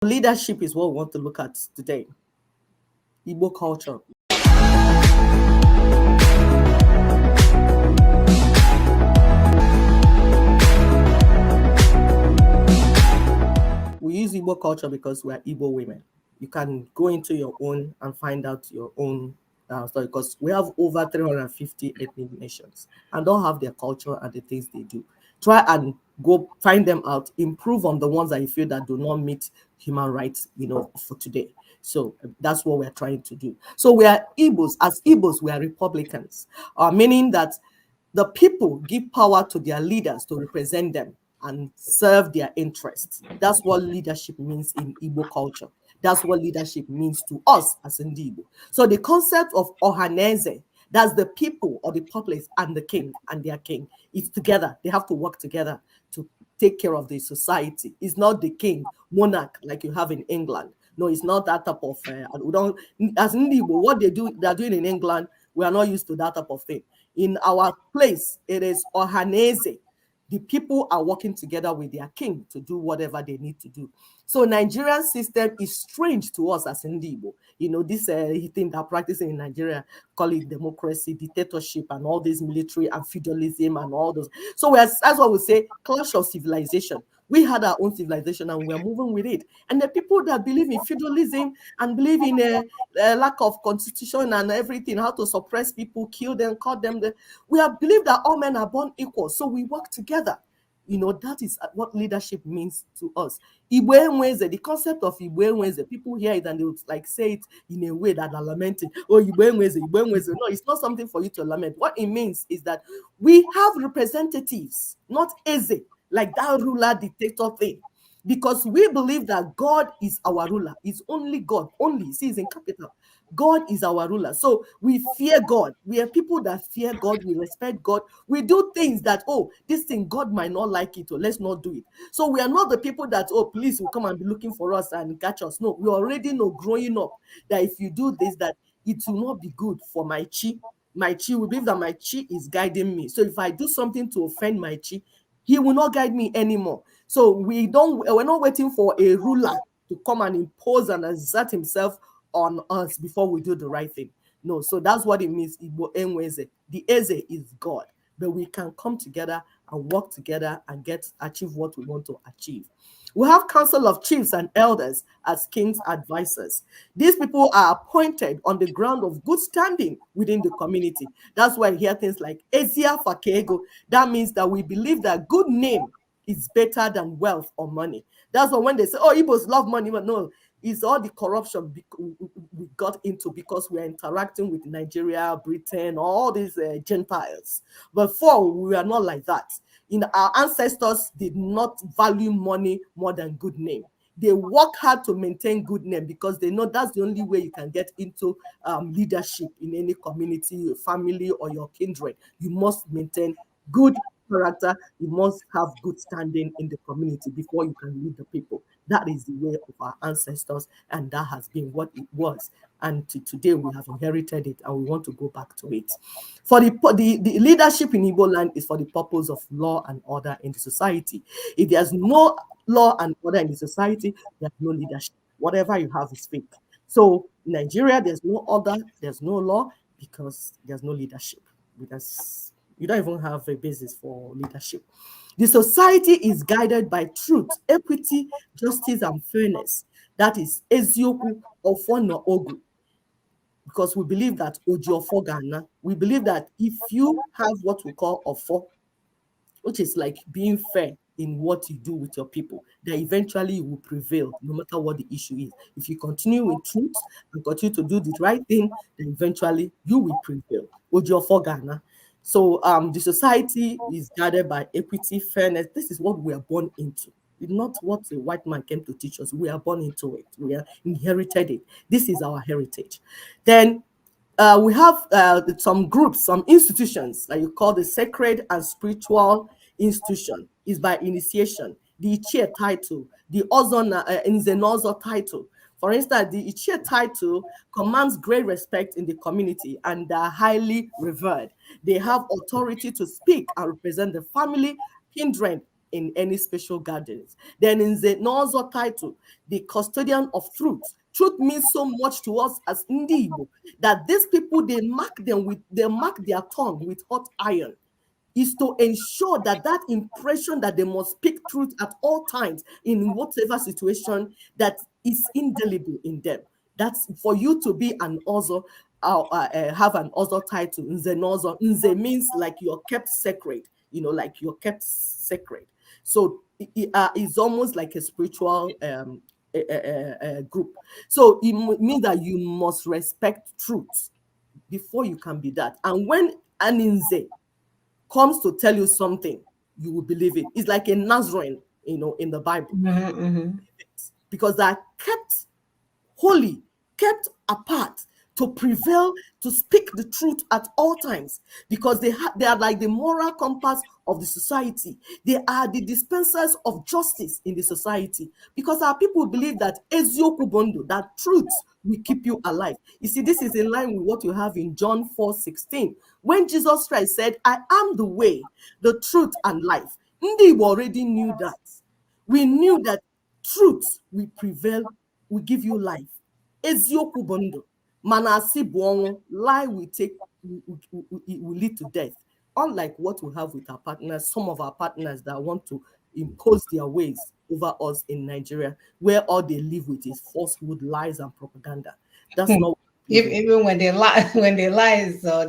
Leadership is what we want to look at today. Igbo culture. We use Igbo culture because we are Igbo women. You can go into your own and find out your own story, because we have over 350 ethnic nations and don't have their culture and the things they do. Try and go find them out, improve on the ones that you feel that do not meet human rights, for today. So that's what we're trying to do. So we are Igbos. As Igbos, we are Republicans, meaning that the people give power to their leaders to represent them and serve their interests. That's what leadership means in Igbo culture. That's what leadership means to us as Igbo. So the concept of Ohaneze, that's the people or the populace and the king and their king. It's together. They have to work together to take care of the society. It's not the king, monarch like you have in England. No, it's not that type of. We don't, as Igbo, what they're doing in England, we are not used to that type of thing. In our place, it is Ohaneze. The people are working together with their king to do whatever they need to do. So Nigerian system is strange to us as Igbo. This thing they're practicing in Nigeria, call it democracy, dictatorship, and all this military and feudalism and all those. So that's what we say, clash of civilization. We had our own civilization and we're moving with it. And the people that believe in feudalism and believe in a lack of constitution and everything, how to suppress people, kill them, cut them, we have believed that all men are born equal. So we work together. That is what leadership means to us. The concept of Igbo, people hear it and they would say it in a way that are lamenting. Oh, Igbo. No, it's not something for you to lament. What it means is that we have representatives, not Eze, like that ruler dictator thing, because we believe that God is our ruler. It's only God, only. See, it's in capital. God is our ruler. So we fear God. We are people that fear God. We respect God. We do things that, this thing, God might not like it, or let's not do it. So we are not the people that, police will come and be looking for us and catch us. No, we already know growing up that if you do this, that it will not be good for my chi. My chi, we believe that my chi is guiding me. So if I do something to offend my chi, he will not guide me anymore. So we're not waiting for a ruler to come and impose and assert himself on us before we do the right thing. No, so that's what it means. Igbo Enweze. The Eze is God, but we can come together and work together and achieve what we want to achieve. We have council of chiefs and elders as king's advisors. These people are appointed on the ground of good standing within the community. That's why I hear things like Ezia Fakego. That means that we believe that good name is better than wealth or money. That's why when they say, Igbos love money, but no, it's all the corruption we got into because we're interacting with Nigeria, Britain, all these Gentiles. Before, we are not like that. Our ancestors did not value money more than good name. They work hard to maintain good name because they know that's the only way you can get into leadership in any community, your family, or your kindred. You must maintain good character. You must have good standing in the community before you can lead the people. That is the way of our ancestors, and that has been what it was. And today we have inherited it, and we want to go back to it. For the leadership in Igbo land is for the purpose of law and order in the society. If there's no law and order in the society, there's no leadership. Whatever you have is fake. So in Nigeria, there's no order, there's no law, because there's no leadership. Because you don't even have a basis for leadership. The society is guided by truth, equity, justice, and fairness. That is Ezioku Ofono Ogu. Because we believe that Ojiofo Ghana, we believe that if you have what we call Ofo, which is like being fair in what you do with your people, that eventually you will prevail no matter what the issue is. If you continue with truth and continue to do the right thing, then eventually you will prevail. Ojiofo Ghana. So the society is guided by equity, fairness. This is what we are born into. It's not what the white man came to teach us. We are born into it. We are inherited it. This is our heritage. Then we have some groups, some institutions that you call the sacred and spiritual institution. Is by initiation. The Ichie title, the Ozona Nzenozo title. For instance, the Ichie title commands great respect in the community and are highly revered. They have authority to speak and represent the family, kindred, in any special gatherings. Then in the Nozo title, the custodian of truth. Truth means so much to us as Ndi Igbo that these people, they mark their tongue with hot iron, is to ensure that that impression that they must speak truth at all times in whatever situation, that is indelible in them. That's for you to be an Ozo, have an Ozo title. Nze Nozo. Nze means like you're kept sacred, like you're kept sacred. So it's almost like a spiritual group. So it means that you must respect truth before you can be that. And when an Nze comes to tell you something, you will believe it. It's like a Nazarene, in the Bible. Because they are kept holy, kept apart, to prevail, to speak the truth at all times, because they are like the moral compass of the society. They are the dispensers of justice in the society, because our people believe that ezioku bondo, that truth will keep you alive. You see, this is in line with what you have in John 4:16, when Jesus Christ said, I am the way, the truth, and life. Ndi already knew that. We knew that truth will prevail, will give you life. Ezioku bondo. Manasi buongo, lie will lead to death. Unlike what we have with our partners, some of our partners that want to impose their ways over us in Nigeria, where all they live with is falsehood, lies, and propaganda. That's not. Even when they lie,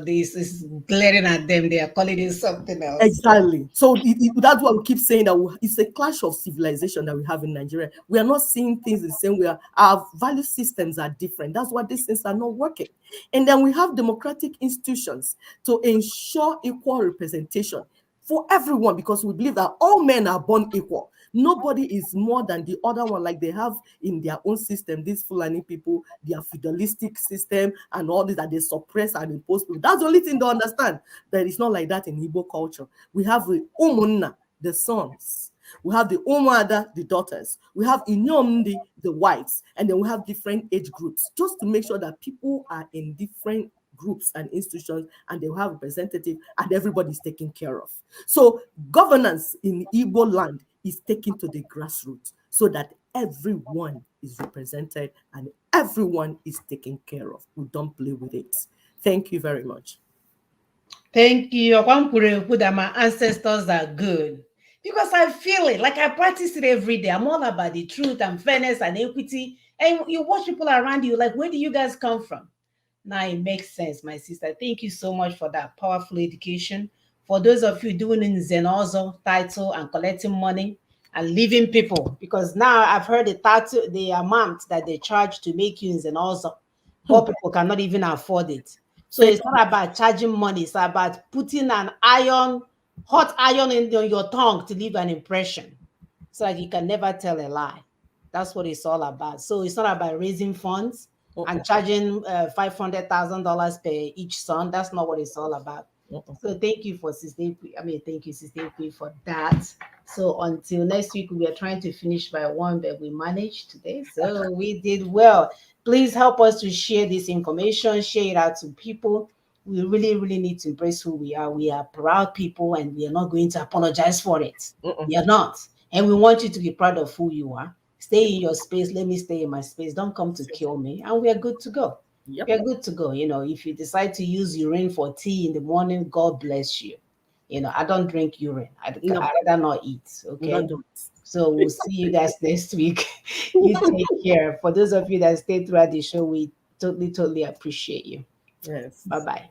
this is glaring at them, they are calling it something else. Exactly. So that's why we keep saying that it's a clash of civilization that we have in Nigeria. We are not seeing things the same way. Our value systems are different. That's why these things are not working. And then we have democratic institutions to ensure equal representation for everyone, because we believe that all men are born equal. Nobody is more than the other one, like they have in their own system. These Fulani people, their feudalistic system, and all this that they suppress and impose people. That's the only thing they understand. That it's not like that in Igbo culture. We have the Umunna, the sons. We have the Umuada, the daughters. We have Inyomdi, the wives. And then we have different age groups, just to make sure that people are in different groups and institutions, and they will have representative, and everybody's taken care of. So governance in Igbo land is taken to the grassroots, so that everyone is represented and everyone is taken care of. We don't play with it. Thank you very much. Thank you. That my ancestors are good, because I feel it, like I practice it every day. I'm all about the truth and fairness and equity. And you watch people around you, like, where do you guys come from? Now it makes sense, my sister. Thank you so much for that powerful education. For those of you doing in Zenozo title and collecting money and leaving people, because now I've heard the amount that they charge to make you in Zenozo. Poor people cannot even afford it. So it's not about charging money. It's about putting hot iron in your tongue to leave an impression, so that you can never tell a lie. That's what it's all about. So it's not about raising funds and charging $500,000 per each son. That's not what it's all about. So thank you for thank you, Sister P, for that. So until next week, we are trying to finish by 1, but we managed today. So we did well. Please help us to share this information, share it out to people. We really, really need to embrace who we are. We are proud people, and we are not going to apologize for it. We are not. And we want you to be proud of who you are. Stay in your space. Let me stay in my space. Don't come to kill me. And we are good to go. Yep. We are good to go. If you decide to use urine for tea in the morning, God bless you. I don't drink urine. I'd rather not eat. Okay. So we'll see you guys next week. You take care. For those of you that stayed throughout the show, we totally, totally appreciate you. Yes. Bye-bye.